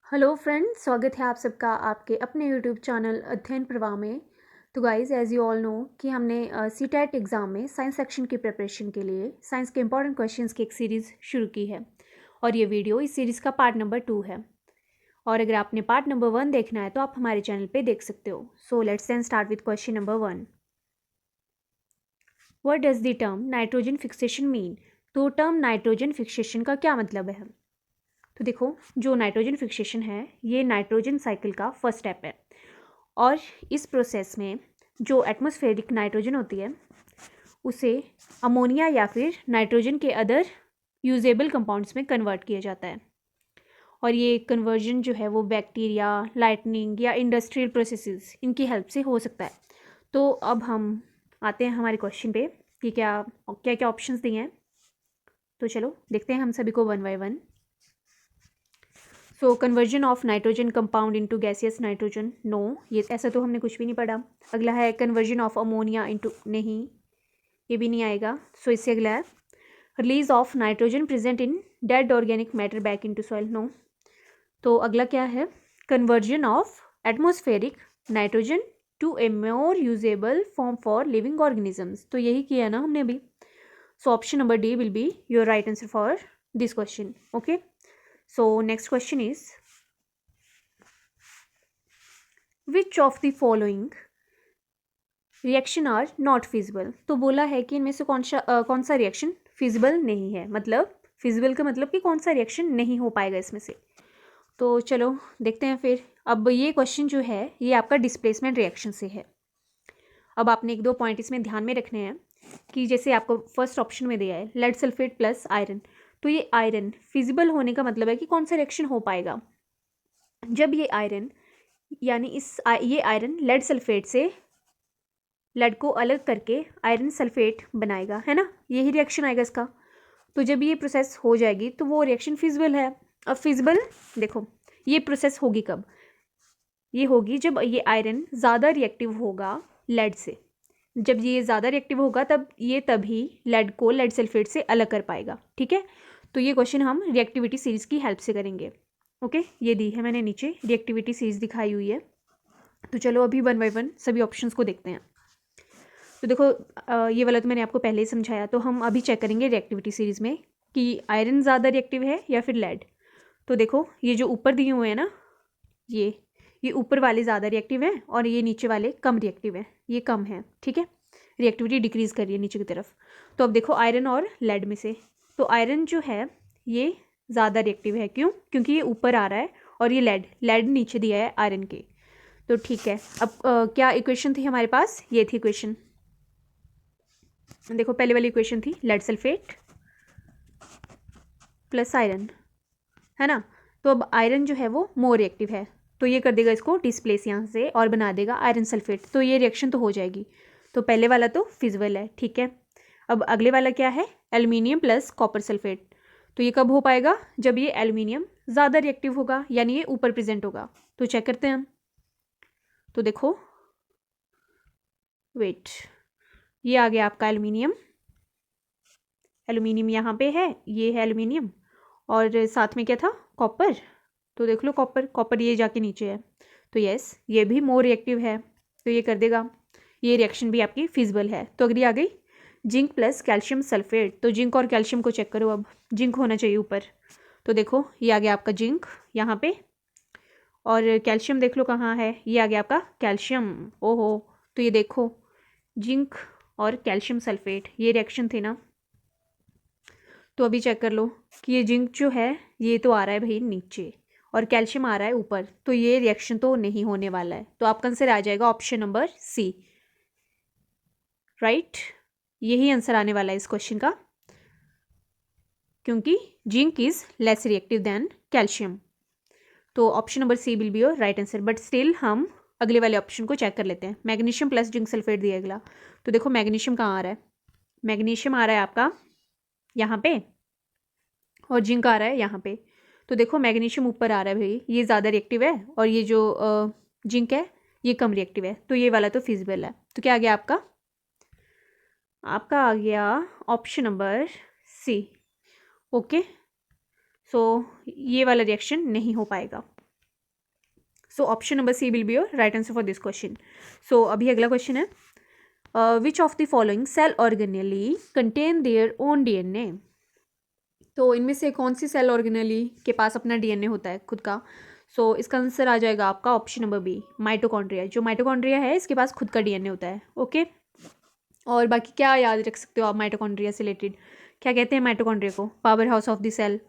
Hello friends, स्वागत है आप सबका आपके अपने यूट्यूब चैनल अध्ययन प्रवाह में। तो guys, as you all know कि हमने सीटेट एग्ज़ाम में साइंस सेक्शन की प्रिपरेशन के लिए साइंस के इंपॉर्टेंट क्वेश्चंस की एक सीरीज़ शुरू की है और ये वीडियो इस सीरीज़ का पार्ट नंबर 2 है। और अगर आपने पार्ट नंबर 1 देखना है तो आप हमारे चैनल पे देख सकते हो। So let's then start with question number 1। What does the term nitrogen fixation mean? तो टर्म नाइट्रोजन फिक्सेशन का क्या मतलब है? तो देखो, जो नाइट्रोजन फिक्सेशन है ये नाइट्रोजन साइकिल का फर्स्ट स्टेप है और इस प्रोसेस में जो एटमॉस्फेरिक नाइट्रोजन होती है उसे अमोनिया या फिर नाइट्रोजन के अदर यूजेबल कंपाउंड्स में कन्वर्ट किया जाता है। और ये कन्वर्जन जो है वो बैक्टीरिया, लाइटनिंग या इंडस्ट्रियल प्रोसेसेस इनकी हेल्प से हो सकता है। तो अब हम आते हैं हमारे क्वेश्चन पे कि क्या क्या क्या ऑप्शंस दिए हैं। तो चलो देखते हैं हम सभी को one by one. So conversion of nitrogen compound into gaseous nitrogen, no, ये ऐसा तो हमने कुछ भी नहीं पढ़ा। अगला है कन्वर्जन ऑफ अमोनिया इनटू, नहीं, ये भी नहीं आएगा। सो इससे अगला है release of nitrogen present in dead organic matter back into soil, no. तो अगला क्या है conversion of atmospheric nitrogen to a more usable form for living organisms, तो यही किया ना हमने अभी। So option number D will be your right answer for this question. Okay, so next question is which of the following reaction are not feasible? तो बोला है कि इनमें से कौन सा रिएक्शन फिजिबल नहीं है, मतलब फिजिबल का मतलब कि कौन सा रिएक्शन नहीं हो पाएगा इसमें से। तो चलो देखते हैं फिर। अब ये क्वेश्चन जो है ये आपका डिस्प्लेसमेंट रिएक्शन से है। अब आपने एक दो पॉइंट इसमें ध्यान में रखने हैं कि जैसे आपको फर्स्ट ऑप्शन में दिया है लेड सल्फेट प्लस आयरन, तो ये आयरन फिजिबल होने का मतलब है कि कौन सा रिएक्शन हो पाएगा जब ये आयरन, यानी ये आयरन लेड सल्फेट से लेड को अलग करके आयरन सल्फेट बनाएगा, है ना, यही रिएक्शन आएगा इसका। तो जब ये प्रोसेस हो जाएगी तो वो रिएक्शन फिजिबल है। अब फिजिबल देखो, ये प्रोसेस होगी कब? ये होगी जब ये आयरन ज़्यादा रिएक्टिव होगा लेड से। जब ये ज़्यादा रिएक्टिव होगा तब ये तभी लेड को लेड सल्फेट से अलग कर पाएगा, ठीक है। तो ये क्वेश्चन हम रिएक्टिविटी सीरीज़ की हेल्प से करेंगे। ओके, ये दी है मैंने नीचे, रिएक्टिविटी सीरीज़ दिखाई हुई है। तो चलो अभी वन बाय वन सभी ऑप्शंस को देखते हैं। तो देखो ये वाला तो मैंने आपको पहले ही समझाया, तो हम अभी चेक करेंगे रिएक्टिविटी सीरीज़ में कि आयरन ज़्यादा रिएक्टिव है या फिर लेड। तो देखो ये जो ऊपर दिए हुए हैं ना, ये ऊपर वाले ज़्यादा रिएक्टिव हैं और ये नीचे वाले कम रिएक्टिव हैं, ये कम है, ठीक है, रिएक्टिविटी डिक्रीज़ कर रही है नीचे की तरफ। तो अब देखो आयरन और लेड में से, तो आयरन जो है ये ज़्यादा रिएक्टिव है, क्यों? क्योंकि ये ऊपर आ रहा है और ये लेड नीचे दिया है आयरन के। तो ठीक है, अब क्या इक्वेशन थी हमारे पास? ये थी इक्वेशन, देखो पहले वाली इक्वेशन थी लेड सल्फेट प्लस आयरन, है ना। तो अब आयरन जो है वो मोर रिएक्टिव है, तो ये कर देगा इसको डिस्प्लेस यहाँ से और बना देगा आयरन सल्फेट, तो ये रिएक्शन तो हो जाएगी। तो पहले वाला तो फिजिबल है, ठीक है। अब अगले वाला क्या है? Aluminium plus copper sulphate. तो ये कब हो पाएगा? जब ये एल्यूमिनियम ज़्यादा रिएक्टिव होगा, यानी ये ऊपर प्रेजेंट होगा। तो चेक करते हैं हम। तो देखो वेट, ये आ गया आपका एल्यूमिनियम, एल्यूमिनियम यहाँ पे है, ये है एल्यूमिनियम और साथ में क्या था? कॉपर। तो देख लो कॉपर ये जाके नीचे है, तो यस ये भी मोर रिएक्टिव है, तो ये कर देगा, ये रिएक्शन भी आपकी फिजिबल है। तो अगली आ गई जिंक प्लस कैल्शियम सल्फेट। तो जिंक और कैल्शियम को चेक करो, अब जिंक होना चाहिए ऊपर। तो देखो ये आ गया आपका जिंक यहाँ पे, और कैल्शियम देख लो कहाँ है, ये आ गया आपका कैल्शियम। ओहो, तो ये देखो जिंक और कैल्शियम सल्फेट ये रिएक्शन थे ना। तो अभी चेक कर लो कि ये जिंक जो है ये तो आ रहा है भाई नीचे और कैल्शियम आ रहा है ऊपर, तो ये रिएक्शन तो नहीं होने वाला है। तो आपका आंसर आ जाएगा ऑप्शन नंबर सी, राइट। यही आंसर आने वाला है इस क्वेश्चन का, क्योंकि zinc is less reactive than calcium. तो option number C will be your right answer. But still हम अगले वाले ऑप्शन को चेक कर लेते हैं। मैग्नीशियम प्लस जिंक सल्फेट दिया अगला। तो देखो मैग्नीशियम कहाँ आ रहा है? मैग्नीशियम आ रहा है आपका यहाँ पे और जिंक आ रहा है यहाँ पे। तो देखो मैग्नीशियम ऊपर आ रहा है भाई, ये ज़्यादा रिएक्टिव है और ये जो जिंक है ये कम रिएक्टिव है, तो ये वाला तो फिजिबल है। तो क्या आ गया आपका? आपका आ गया option number C. Okay, so ये वाला रिएक्शन नहीं हो पाएगा। So option number C will be your right answer for this question. So अभी अगला क्वेश्चन है, which of the following cell organelle contain their own DNA. तो इनमें से कौन सी सेल ऑर्गेनेली के पास अपना डीएनए होता है खुद का. सो इसका आंसर आ जाएगा आपका ऑप्शन नंबर बी, माइटोकॉन्ड्रिया. जो माइटोकॉन्ड्रिया है इसके पास खुद का डीएनए होता है. ओके. और बाकी क्या याद रख सकते हो आप माइटोकॉन्ड्रिया से रिलेटेड, क्या कहते हैं माइटोकॉन्ड्रिया को, power house of the cell.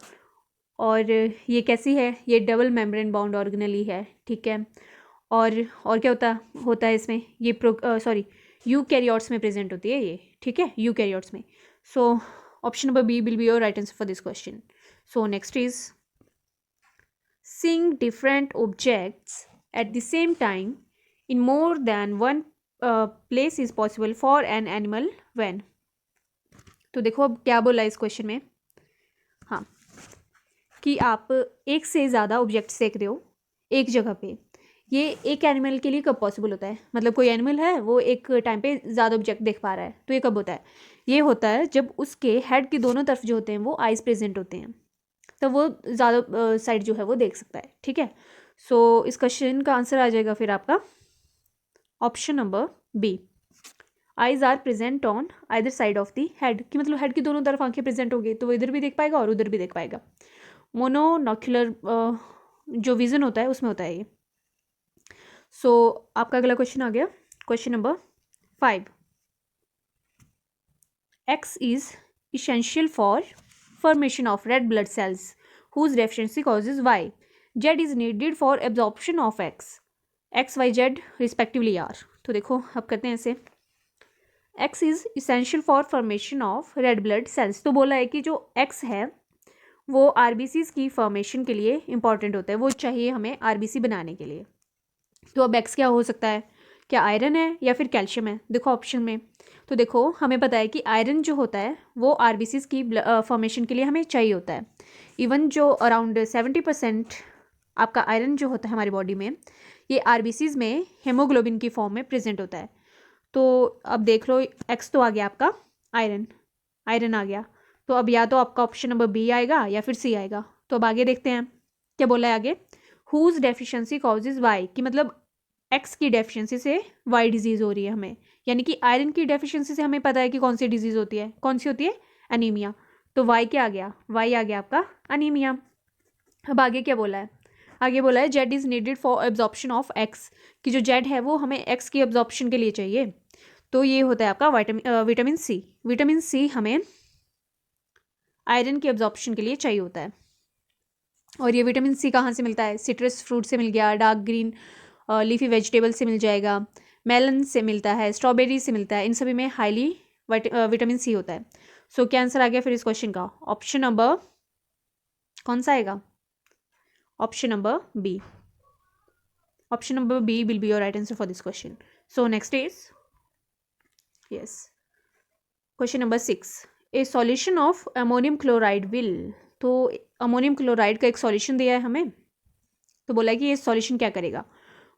और ये कैसी है, ये डबल मेम्ब्रेन बाउंड ऑर्गेनेली है. ठीक है. और क्या होता है इसमें, ये यूकैरियोट्स में प्रेजेंट होती है ये. ठीक है, यूकैरियोट्स में. So option number B will be your right answer for this question. So next is, seeing different objects at the same time in more than one place is possible for an animal when. तो देखो अब क्या बोला इस question में. हाँ, कि आप एक से ज़्यादा ऑब्जेक्ट देख रहे हो एक जगह पे. ये एक एनिमल के लिए कब पॉसिबल होता है, मतलब कोई एनिमल है वो एक टाइम पे ज़्यादा ऑब्जेक्ट देख पा रहा है, तो ये कब होता है. ये होता है जब उसके हेड की दोनों तरफ जो होते हैं वो आइज प्रेजेंट होते हैं, तो वो ज़्यादा साइड जो है वो देख सकता है. ठीक है. सो इस क्वेश्चन का आंसर आ जाएगा फिर आपका option number B, eyes are present on either side of the head. कि मतलब हेड की दोनों तरफ आंखें प्रेजेंट होगी तो वो इधर भी देख पाएगा और उधर भी देख पाएगा. मोनोनॉक्युलर जो विजन होता है उसमें होता है ये. सो आपका अगला क्वेश्चन आ गया, question number 5. X is essential for formation of red blood cells whose deficiency causes Y. Z is needed for absorption of X. X, Y, Z respectively are. तो देखो अब करते हैं ऐसे. X is essential for formation of red blood cells. तो बोला है कि जो X है वो RBCs की फॉर्मेशन के लिए इंपॉर्टेंट होता है, वो चाहिए हमें RBC बनाने के लिए. तो अब X क्या हो सकता है, क्या आयरन है या फिर कैल्शियम है. देखो ऑप्शन में, तो देखो हमें पता है कि आयरन जो होता है वो आरबीसीज की फॉर्मेशन के लिए हमें चाहिए होता है. इवन जो अराउंड 70% आपका आयरन जो होता है हमारी बॉडी में, ये आरबीसीज में हेमोग्लोबिन की फॉर्म में प्रेजेंट होता है. तो अब देख लो, एक्स तो आ गया आपका आयरन आ गया. तो अब या तो आपका ऑप्शन नंबर बी आएगा या फिर सी आएगा. तो अब आगे देखते हैं क्या बोला है आगे. हुज डेफिशिएंसी कॉजेज वाई, कि मतलब एक्स की डेफिशिएंसी से वाई डिजीज़ हो रही है हमें. यानी कि आयरन की डेफिशिएंसी से हमें पता है कि कौन सी डिजीज़ होती है, कौन सी होती है, एनीमिया. तो वाई क्या आ गया, वाई आ गया आपका अनीमिया. अब आगे क्या बोला है, आगे बोला है Z is needed for absorption of x, कि जो जेड है वो हमें एक्स की एब्जॉर्प्शन के लिए चाहिए. तो ये होता है आपका विटामिन सी. विटामिन सी हमें आयरन की एब्जॉर्प्शन के लिए चाहिए होता है. और ये विटामिन सी कहाँ से मिलता है, सिट्रस फ्रूट से मिल गया, डार्क ग्रीन लीफी वेजिटेबल से मिल जाएगा, मेलन से मिलता है, स्ट्रॉबेरी से मिलता है. इन सभी में हाईली विटामिन सी होता है. सो क्या आंसर आ गया फिर इस क्वेश्चन का, ऑप्शन नंबर कौन सा आएगा, option number B. Option number B will be your right answer for this question. So next is yes question number 6. A solution of ammonium chloride will. तो अमोनियम क्लोराइड का एक solution दिया है हमें. तो बोला है कि ये सॉल्यूशन क्या करेगा,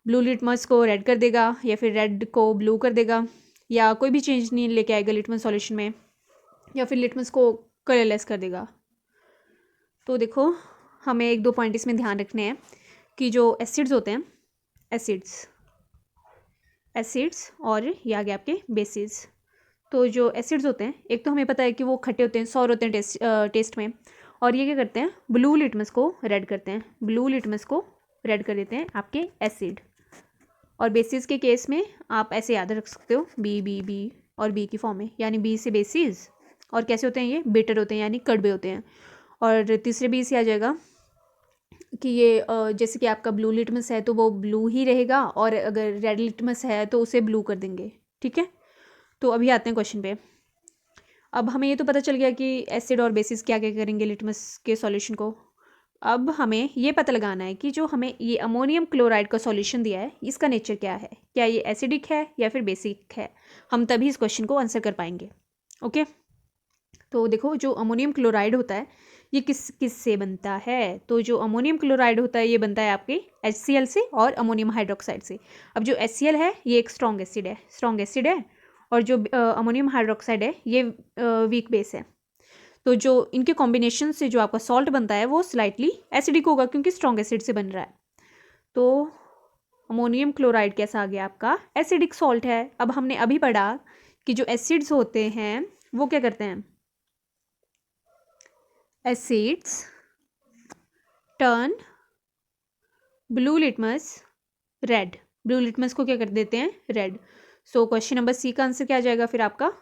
ब्लू लिटमस को रेड कर देगा या फिर रेड को ब्लू कर देगा, या कोई भी चेंज नहीं लेके आएगा लिटमस सॉल्यूशन में, या फिर लिटमस को कलरलेस कर देगा. तो देखो हमें एक दो पॉइंट इसमें ध्यान रखने हैं कि जो एसिड्स होते हैं, एसिड्स और ये आगे आपके बेसिस. तो जो एसिड्स होते हैं, एक तो हमें पता है कि वो खट्टे होते हैं, सॉर होते हैं टेस्ट में, और ये क्या करते हैं, ब्लू लिटमस को रेड करते हैं, ब्लू लिटमस को रेड कर देते हैं आपके एसिड. और बेसिस के केस में आप ऐसे याद रख सकते हो, बी बी बी और बी की फॉर्म में, यानी बी से बेसिस. और कैसे होते हैं, ये बिटर होते हैं यानी कड़वे होते हैं. और तीसरे बी से आ जाएगा कि ये जैसे कि आपका ब्लू लिटमस है तो वो ब्लू ही रहेगा, और अगर रेड लिटमस है तो उसे ब्लू कर देंगे. ठीक है. तो अभी आते हैं क्वेश्चन पे. अब हमें ये तो पता चल गया कि एसिड और बेसिस क्या क्या करेंगे लिटमस के सॉल्यूशन को. अब हमें ये पता लगाना है कि जो हमें ये अमोनियम क्लोराइड का सॉल्यूशन दिया है इसका नेचर क्या है, क्या ये एसिडिक है या फिर बेसिक है. हम तभी इस क्वेश्चन को आंसर कर पाएंगे. ओके. तो देखो जो अमोनियम क्लोराइड होता है ये किस से बनता है. तो जो अमोनियम क्लोराइड होता है ये बनता है आपके HCl से और अमोनियम हाइड्रोक्साइड से. अब जो HCl है ये एक स्ट्रॉन्ग एसिड है, और जो अमोनियम हाइड्रोक्साइड है ये वीक बेस है. तो जो इनके कॉम्बिनेशन से जो आपका सॉल्ट बनता है वो स्लाइटली एसिडिक होगा क्योंकि स्ट्रॉन्ग एसिड से बन रहा है. तो अमोनियम क्लोराइड कैसा आ गया आपका, एसिडिक सॉल्ट है। अब हमने अभी पढ़ा कि जो एसिड्स होते हैं वो क्या करते हैं, acids turn blue litmus red, blue litmus को क्या कर देते हैं, red. So question number C का आंसर क्या आ जाएगा फिर आपका,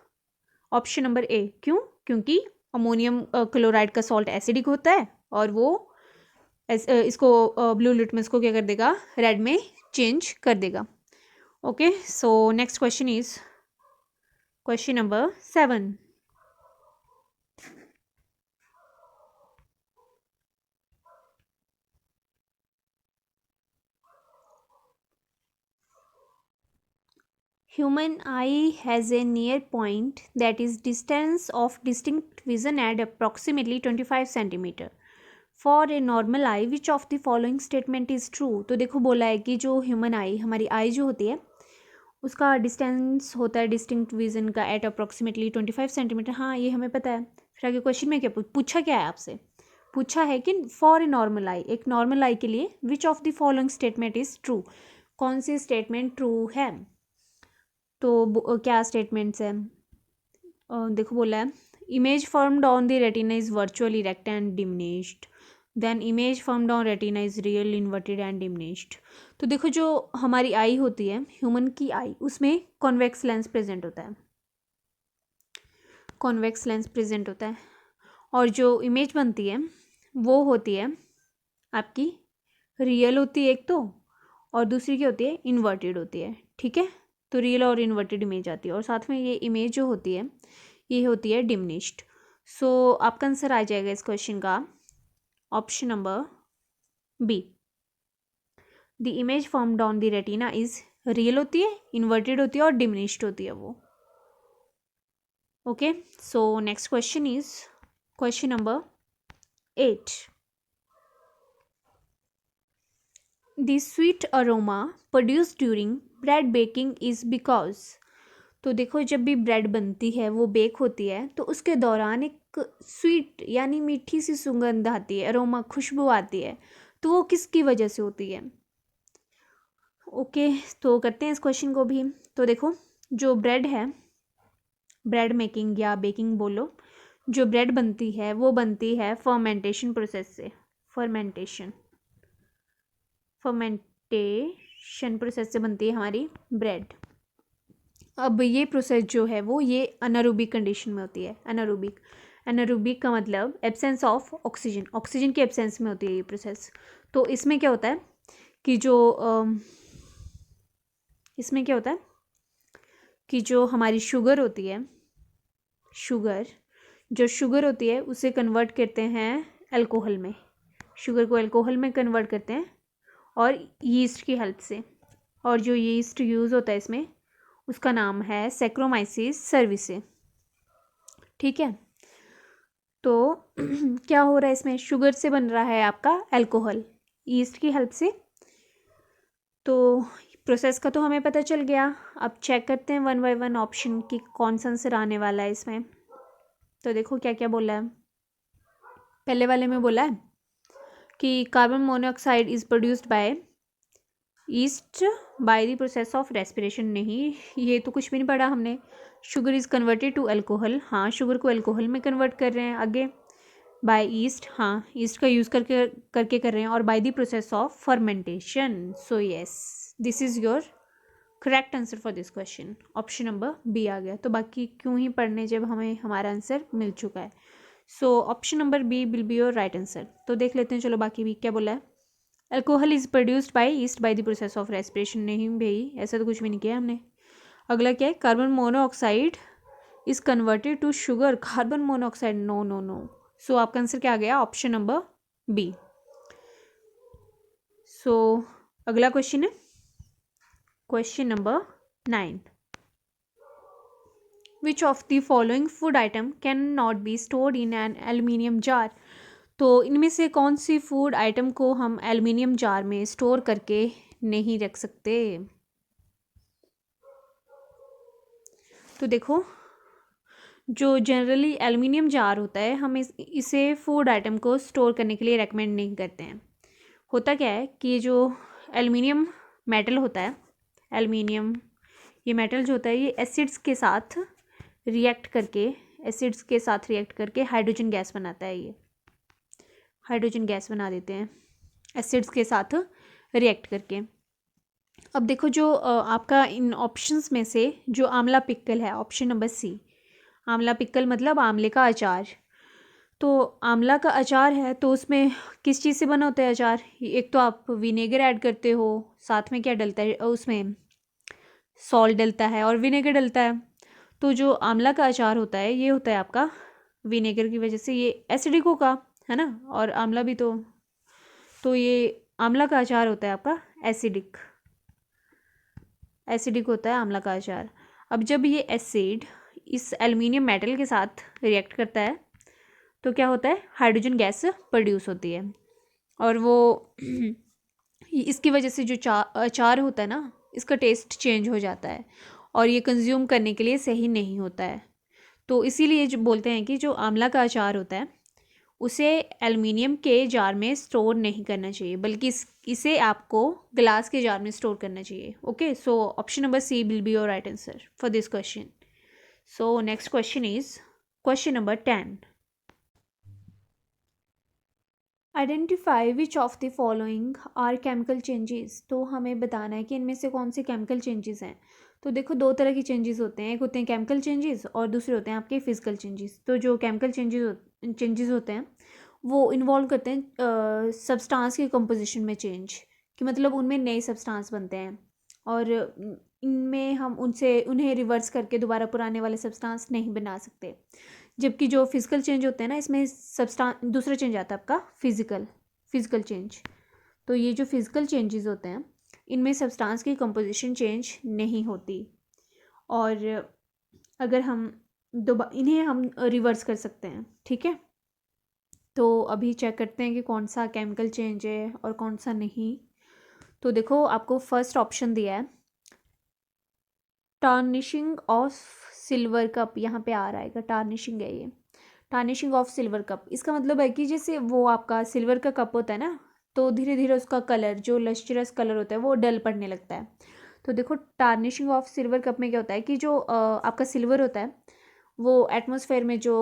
ऑप्शन नंबर ए। क्यों, क्योंकि अमोनियम क्लोराइड का सॉल्ट एसिडिक होता है और वो इसको ब्लू लिटमस को क्या कर देगा, रेड में चेंज कर देगा। Okay, so next question is question number 7। Human eye has a near point that is distance of distinct vision at approximately 25 centimeter. For a normal eye, which of the following statement is true? तो देखो बोला है कि जो human आई, हमारी आई जो होती है उसका डिस्टेंस होता है डिस्टिंक्ट विजन का एट अप्रॉक्सीमेटली 25 सेंटीमीटर। हाँ, ये हमें पता है। फिर आगे क्वेश्चन में क्या पूछा, क्या है आपसे, पूछा है कि फॉर ए नॉर्मल आई, एक नॉर्मल आई के लिए विच of the following statement is true, कौन सी स्टेटमेंट ट्रू है। तो क्या स्टेटमेंट्स हैं, देखो बोला है image formed on the retina is virtually erect and diminished, then image formed on retina is real inverted and diminished. तो देखो जो हमारी आई होती है, ह्यूमन की आई, उसमें कॉन्वेक्स लेंस प्रेजेंट होता है, कॉन्वेक्स लेंस प्रेजेंट होता है, और जो इमेज बनती है वो होती है आपकी रियल होती है एक तो, और दूसरी क्या होती है, इन्वर्टेड होती है। ठीक है, तो रियल और इन्वर्टेड इमेज आती है, और साथ में ये इमेज जो होती है ये होती है डिमिनिश्ड। सो आपका आंसर आ जाएगा इस क्वेश्चन का option number B. The image formed on the retina is real होती है, इन्वर्टेड होती है और डिमिनिश्ड होती है वो। Okay, so next question is question number 8। The sweet aroma produced during bread baking is because, तो देखो जब भी ब्रेड बनती है वो बेक होती है तो उसके दौरान एक स्वीट यानी मीठी सी सुगंध आती है, अरोमा खुशबू आती है, तो वो किसकी वजह से होती है। ओके, तो करते हैं इस क्वेश्चन को भी। तो देखो जो ब्रेड है, ब्रेड मेकिंग या बेकिंग बोलो, जो ब्रेड बनती है वो बनती है फर्मेंटेशन प्रोसेस से, फर्मेंटेशन प्रोसेस से बनती है हमारी ब्रेड। अब ये प्रोसेस जो है वो ये अनारोबिक कंडीशन में होती है। एनारोबिक का मतलब एब्सेंस ऑफ ऑक्सीजन, ऑक्सीजन की एब्सेंस में होती है ये प्रोसेस। तो इसमें क्या होता है कि इसमें क्या होता है कि जो हमारी शुगर होती है, शुगर होती है उसे कन्वर्ट करते हैं अल्कोहल में, शुगर को अल्कोहल में कन्वर्ट करते हैं और यीस्ट की हेल्प से, और जो यीस्ट यूज़ होता है इसमें उसका नाम है सैक्रोमाइसिस सर्विसे। ठीक है, तो क्या हो रहा है इसमें, शुगर से बन रहा है आपका अल्कोहल यीस्ट की हेल्प से। तो प्रोसेस का तो हमें पता चल गया। अब चेक करते हैं 1 बाय 1 ऑप्शन की कौन सा आंसर आने वाला है इसमें। तो देखो क्या क्या बोला है। पहले वाले में बोला है कि carbon monoxide is produced by yeast by the process of respiration. नहीं, ये तो कुछ भी नहीं पढ़ा हमने। Sugar is converted to alcohol, हाँ शुगर को अल्कोहल में कन्वर्ट कर रहे हैं। आगे बाय ईस्ट, हाँ ईस्ट का यूज़ करके कर रहे हैं, और by the process of fermentation. So yes, this is your correct answer for this question, option number B आ गया। तो बाकी क्यों ही पढ़ने जब हमें हमारा आंसर मिल चुका है। So option number B will be your right answer. तो देख लेते हैं, चलो बाकी भी क्या बोला है। Alcohol is produced by yeast by the process of respiration. नहीं भाई, ऐसा तो कुछ भी नहीं किया हमने। अगला क्या है, carbon monoxide is converted to sugar. Carbon monoxide, no no no. So आपका आंसर क्या आ गया, ऑप्शन नंबर बी। सो अगला क्वेश्चन है question number 9। Which of the following food item can not be stored in an aluminium jar. तो इनमें से कौन सी फूड आइटम को हम एल्युमिनियम जार में स्टोर करके नहीं रख सकते। तो देखो जो जनरली एल्युमिनियम जार होता है, हम इसे फूड आइटम को स्टोर करने के लिए रेकमेंड नहीं करते हैं। होता क्या है कि जो एल्युमिनियम मेटल होता है एल्युमिनियम, ये मेटल जो होता है ये एसिड्स के साथ रिएक्ट करके हाइड्रोजन गैस बनाता है। ये हाइड्रोजन गैस बना देते हैं एसिड्स के साथ रिएक्ट करके। अब देखो जो आपका इन ऑप्शंस में से जो आंवला पिक्कल है, ऑप्शन नंबर सी, आंवला पिक्कल मतलब आंवले का अचार। तो आंवला का अचार है तो उसमें किस चीज़ से बना होता है अचार? एक तो आप विनेगर ऐड करते हो, साथ में क्या डलता है उसमें, सॉल्ट डलता है और विनेगर डलता है। तो जो आंवला का अचार होता है ये होता है आपका विनेगर की वजह से ये एसिडिक होगा, है ना, और आंवला भी तो ये आंवला का अचार होता है आपका एसिडिक होता है आंवला का अचार। अब जब ये एसिड इस एल्युमिनियम मेटल के साथ रिएक्ट करता है तो क्या होता है, हाइड्रोजन गैस प्रोड्यूस होती है, और वो इसकी वजह से जो अचार होता है ना, इसका टेस्ट चेंज हो जाता है और ये कंज्यूम करने के लिए सही नहीं होता है। तो इसीलिए जो बोलते हैं कि जो आंवला का अचार होता है उसे एल्युमिनियम के जार में स्टोर नहीं करना चाहिए, बल्कि इसे आपको ग्लास के जार में स्टोर करना चाहिए। Okay, so option number C will be your right answer for this question. So next question is question number 10। Identify which of the following are chemical changes. तो हमें बताना है कि इनमें से कौन से केमिकल चेंजेस हैं। तो देखो दो तरह के चेंजेस होते हैं, एक होते हैं केमिकल चेंजेस और दूसरे होते हैं आपके फिजिकल चेंजेस। तो जो केमिकल चेंजेस होते हैं वो इन्वॉल्व करते हैं सब्सटेंस के कंपोजिशन में चेंज, कि मतलब उनमें नए सब्सटेंस बनते हैं और इनमें हम उन्हें रिवर्स करके दोबारा पुराने वाले सब्सटेंस नहीं बना सकते। जबकि जो फिजिकल चेंज होते हैं ना, इसमें सब्सटेंस दूसरा चेंज आता है आपका फिजिकल चेंज। तो ये जो फिजिकल चेंजेस होते हैं इनमें सब्सटेंस की कंपोजिशन चेंज नहीं होती, और अगर हम इन्हें हम रिवर्स कर सकते हैं। ठीक है, तो अभी चेक करते हैं कि कौन सा केमिकल चेंज है और कौन सा नहीं। तो देखो आपको फर्स्ट ऑप्शन दिया है टार्निशिंग ऑफ सिल्वर कप, यहाँ पे आ रहा है टार्निशिंग है ये, टार्निशिंग ऑफ सिल्वर कप। इसका मतलब है कि जैसे वो आपका सिल्वर का कप होता है ना, तो धीरे धीरे उसका कलर जो लस्ट्रस कलर होता है वो डल पड़ने लगता है। तो देखो टार्निशिंग ऑफ सिल्वर कप में क्या होता है कि जो आपका सिल्वर होता है वो एटमॉस्फेयर में जो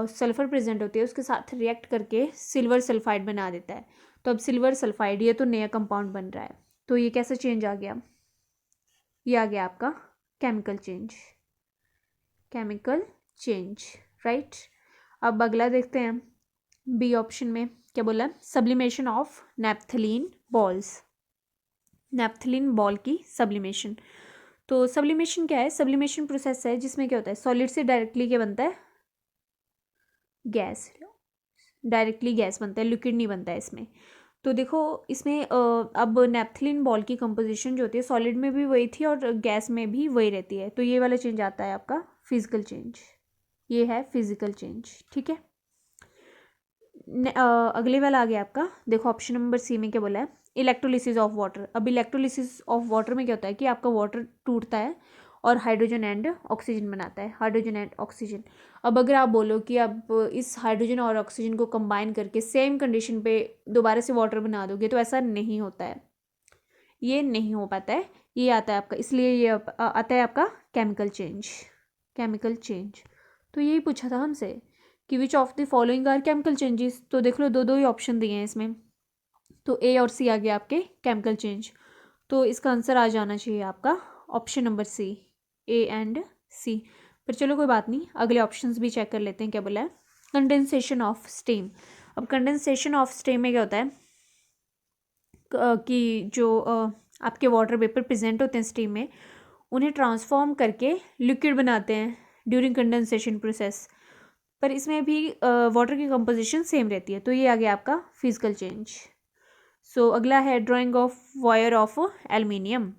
सल्फ़र प्रेजेंट होती है उसके साथ रिएक्ट करके सिल्वर सल्फाइड बना देता है। तो अब सिल्वर सल्फाइड ये तो नया कंपाउंड बन रहा है। तो ये कैसा चेंज आ गया, ये आ गया आपका केमिकल चेंज, राइट। अब अगला देखते हैं, बी ऑप्शन में क्या बोला, सब्लिमेशन ऑफ नैप्थलीन बॉल की सब्लिमेशन। तो सब्लिमेशन क्या है, सब्लिमेशन प्रोसेस है जिसमें क्या होता है, सॉलिड से डायरेक्टली क्या बनता है, गैस, डायरेक्टली गैस बनता है, लिक्विड नहीं बनता है इसमें। तो देखो इसमें अब नैप्थलीन बॉल की कंपोजिशन जो होती है सॉलिड में भी वही थी और गैस में भी वही रहती है। तो ये वाला चेंज आता है आपका फिजिकल चेंज, ये है फिजिकल चेंज। ठीक है, अगले वाला आ गया आपका, देखो ऑप्शन नंबर सी में क्या बोला है, इलेक्ट्रोलिसिस ऑफ वाटर। अब इलेक्ट्रोलिसिस ऑफ वाटर में क्या होता है कि आपका वाटर टूटता है और हाइड्रोजन एंड ऑक्सीजन बनाता है, हाइड्रोजन एंड ऑक्सीजन। अब अगर आप बोलो कि आप इस हाइड्रोजन और ऑक्सीजन को कंबाइन करके सेम कंडीशन पे दोबारा से वाटर बना दोगे तो ऐसा नहीं होता है, ये नहीं हो पाता है। ये आता है आपका, इसलिए ये आता है आपका केमिकल चेंज। तो यही पूछा था हमसे कि which of the following are chemical changes. तो देख लो दो दो ही ऑप्शन दिए हैं इसमें, तो ए और सी आ गया आपके केमिकल चेंज। तो इसका आंसर आ जाना चाहिए आपका option number C, A and C. पर चलो कोई बात नहीं, अगले ऑप्शंस भी चेक कर लेते हैं क्या बोला है, कंडेंसेशन ऑफ स्टीम। अब कंडेंसेशन ऑफ स्टीम में क्या होता है कि जो आपके वाटर वेपर प्रेजेंट होते हैं स्टीम में, उन्हें ट्रांसफॉर्म करके लिक्विड बनाते हैं ड्यूरिंग कंडेंसेशन प्रोसेस। पर इसमें भी वाटर की कंपोजिशन सेम रहती है। तो ये आ गया आपका फिजिकल चेंज। सो अगला है drying of wire of aluminium.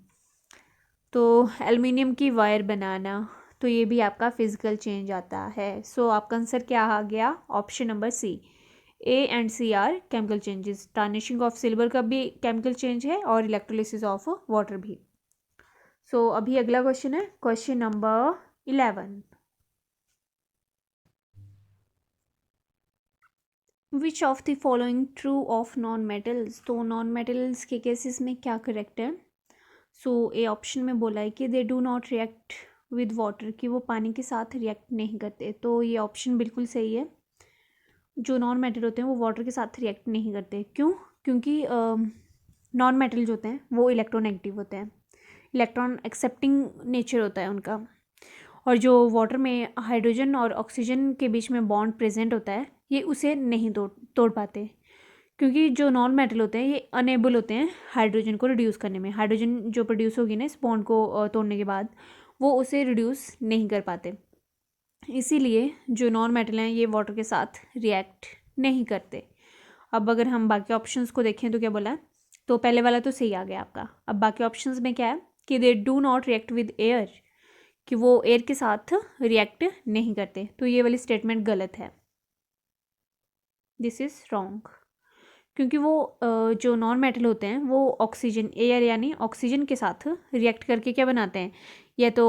तो एल्युमिनियम की वायर बनाना, तो ये भी आपका फिजिकल चेंज आता है। सो आपका आंसर क्या आ गया, option number C, A and C are chemical changes. Tarnishing of silver का भी केमिकल चेंज है और इलेक्ट्रोलिसिस ऑफ वाटर भी। सो अभी अगला क्वेश्चन है question number 11। Which of the following true of non metals. तो नॉन मेटल्स के केसेस में क्या करेक्ट है, सो ए ऑप्शन में बोला है कि दे do not react with water, कि वो पानी के साथ रिएक्ट नहीं करते। तो ये ऑप्शन बिल्कुल सही है। जो नॉन मेटल होते हैं वो वाटर के साथ रिएक्ट नहीं करते। क्यों? क्योंकि नॉन मेटल जो होते हैं वो इलेक्ट्रोनेगेटिव होते हैं, इलेक्ट्रॉन एक्सेप्टिंग नेचर होता है उनका। और जो वाटर में हाइड्रोजन और ऑक्सीजन के बीच में बॉन्ड प्रेजेंट होता है, ये उसे नहीं तोड़ पाते, क्योंकि जो नॉन मेटल होते हैं ये अनेबल होते हैं हाइड्रोजन को रिड्यूस करने में। हाइड्रोजन जो प्रोड्यूस होगी ना इस बॉन्ड को तोड़ने के बाद, वो उसे रिड्यूस नहीं कर पाते। इसीलिए जो नॉन मेटल हैं ये वाटर के साथ रिएक्ट नहीं करते। अब अगर हम बाकी ऑप्शंस को देखें तो क्या बोला है, तो पहले वाला तो सही आ गया आपका। अब बाकी ऑप्शंस में क्या है कि दे do not react with air, कि वो एयर के साथ रिएक्ट नहीं करते। तो ये वाली स्टेटमेंट गलत है, दिस इज़ रॉन्ग। क्योंकि वो जो नॉन मेटल होते हैं वो ऑक्सीजन, एयर यानी ऑक्सीजन के साथ रिएक्ट करके क्या बनाते हैं, या तो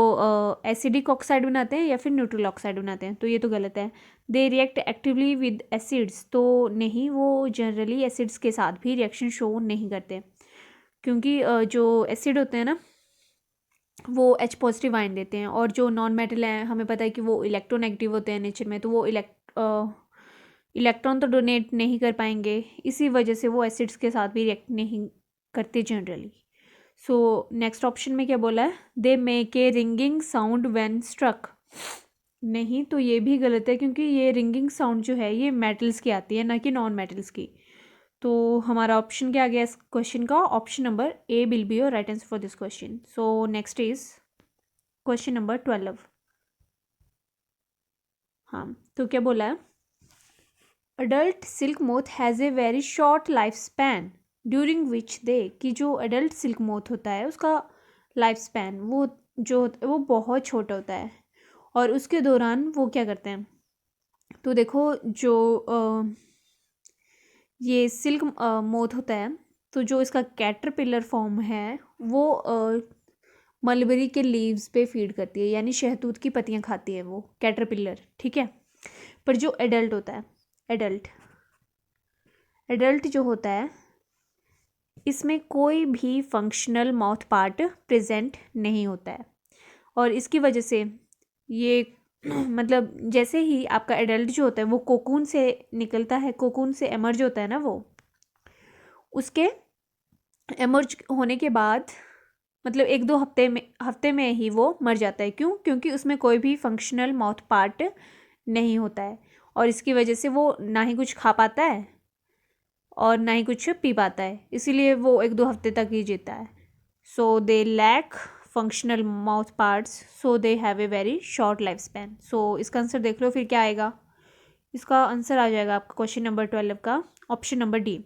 एसिडिक ऑक्साइड बनाते हैं या फिर न्यूट्रल ऑक्साइड बनाते हैं। तो ये तो गलत है। They react actively with acids, तो नहीं, वो जनरली एसिड्स के साथ भी रिएक्शन शो नहीं करते। क्योंकि जो एसिड होते हैं ना वो H पॉजिटिव आयन देते हैं, और जो नॉन मेटल हैं हमें पता है कि वो इलेक्ट्रोनेगेटिव होते हैं नेचर में, तो वो इलेक्ट्रॉन तो डोनेट नहीं कर पाएंगे। इसी वजह से वो एसिड्स के साथ भी रिएक्ट नहीं करते जनरली। सो नेक्स्ट ऑप्शन में क्या बोला है, they make a ringing sound when struck. नहीं, तो ये भी गलत है, क्योंकि ये रिंगिंग साउंड जो है ये मेटल्स की आती है, ना कि नॉन मेटल्स की। तो हमारा ऑप्शन क्या आ गया इस क्वेश्चन का, option number A will be your right answer for this question. So next is question number 12। हाँ, तो क्या बोला है, adult silk moth has a very short life span during which they, कि जो अडल्ट सिल्क मोथ होता है उसका लाइफ स्पैन वो जो होता है वो बहुत छोटा होता है, और उसके दौरान वो क्या करते हैं। तो देखो जो ये सिल्क मोथ होता है, तो जो इसका कैटरपिलर फॉर्म है वो मलबरी के लीव्स पे फीड करती है, यानी शहतूत की पत्तियां खाती है वो कैटरपिलर, ठीक है। पर जो एडल्ट होता है, एडल्ट जो होता है इसमें कोई भी फंक्शनल माउथ पार्ट प्रेजेंट नहीं होता है, और इसकी वजह से ये मतलब जैसे ही आपका एडल्ट जो होता है वो कोकून से निकलता है, कोकून से एमर्ज होता है ना, वो उसके एमर्ज होने के बाद मतलब 1-2 हफ्ते में ही वो मर जाता है। क्यों? क्योंकि उसमें कोई भी फंक्शनल माउथ पार्ट नहीं होता है, और इसकी वजह से वो ना ही कुछ खा पाता है और ना ही कुछ पी पाता है, इसीलिए वो 1-2 हफ्ते तक ही जीता है। So they lack functional mouth parts, so they have a very short life span. So इसका आंसर देख लो फिर क्या आएगा। इसका आंसर आ जाएगा आपका क्वेश्चन नंबर 12 का option number D,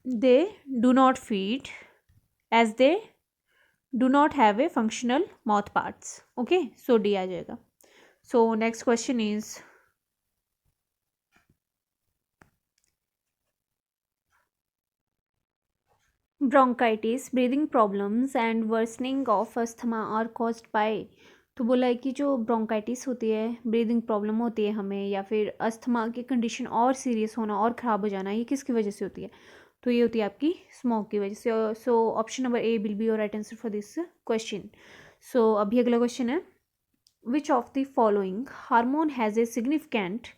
they do not feed as they do not have a functional mouth parts. Okay, so D आ जाएगा। So next question is bronchitis, breathing problems and worsening of asthma are caused by. तो बोला है कि जो bronchitis होती है, breathing problem होती है हमें, या फिर अस्थमा की कंडीशन और सीरियस होना और ख़राब हो जाना, ये किसकी वजह से होती है। तो ये होती है आपकी स्मोक की वजह से। So option number A will be your right answer for this question. So अभी अगला क्वेश्चन है, which of the following hormone has a significant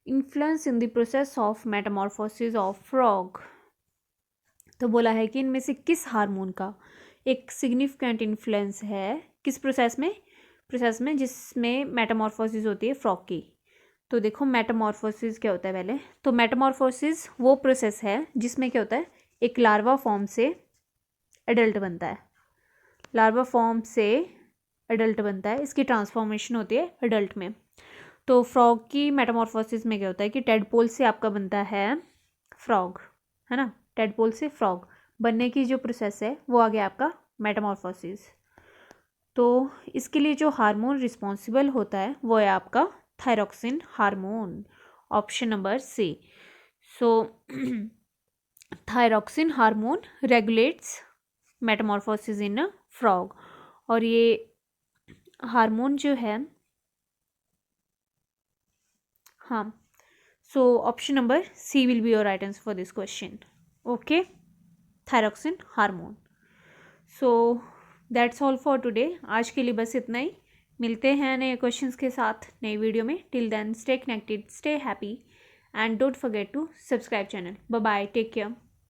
influence in the process of metamorphosis of frog. तो बोला है कि इनमें से किस हार्मोन का एक सिग्निफिकेंट इन्फ्लुएंस है किस प्रोसेस में जिसमें मेटामॉर्फोसिस होती है फ्रॉग की। तो देखो मेटामॉर्फोसिस क्या होता है पहले, तो मेटामॉर्फोसिस वो प्रोसेस है जिसमें क्या होता है, एक लार्वा फॉर्म से एडल्ट बनता है, लार्वा फॉर्म से एडल्ट बनता है, इसकी ट्रांसफॉर्मेशन होती है एडल्ट में। तो फ्रॉग की मेटामॉर्फोसिस में क्या होता है कि टेडपोल से आपका बनता है फ्रॉग, है ना। टेडपोल से फ्रॉग बनने की जो प्रोसेस है वो आ गया आपका मेटामॉर्फोसिस। तो इसके लिए जो हार्मोन रिस्पॉन्सिबल होता है वो है आपका thyroxine hormone, option number C. So thyroxine hormone regulates metamorphosis in frog, और ये हार्मोन जो है, हाँ, so option number C will be your right answer for this question. Okay, thyroxine hormone. So that's all for today. आज के लिए बस इतना ही। मिलते हैं नए क्वेश्चंस के साथ नई वीडियो में। Till then stay connected, stay happy and don't forget to subscribe channel. Bye bye, take care.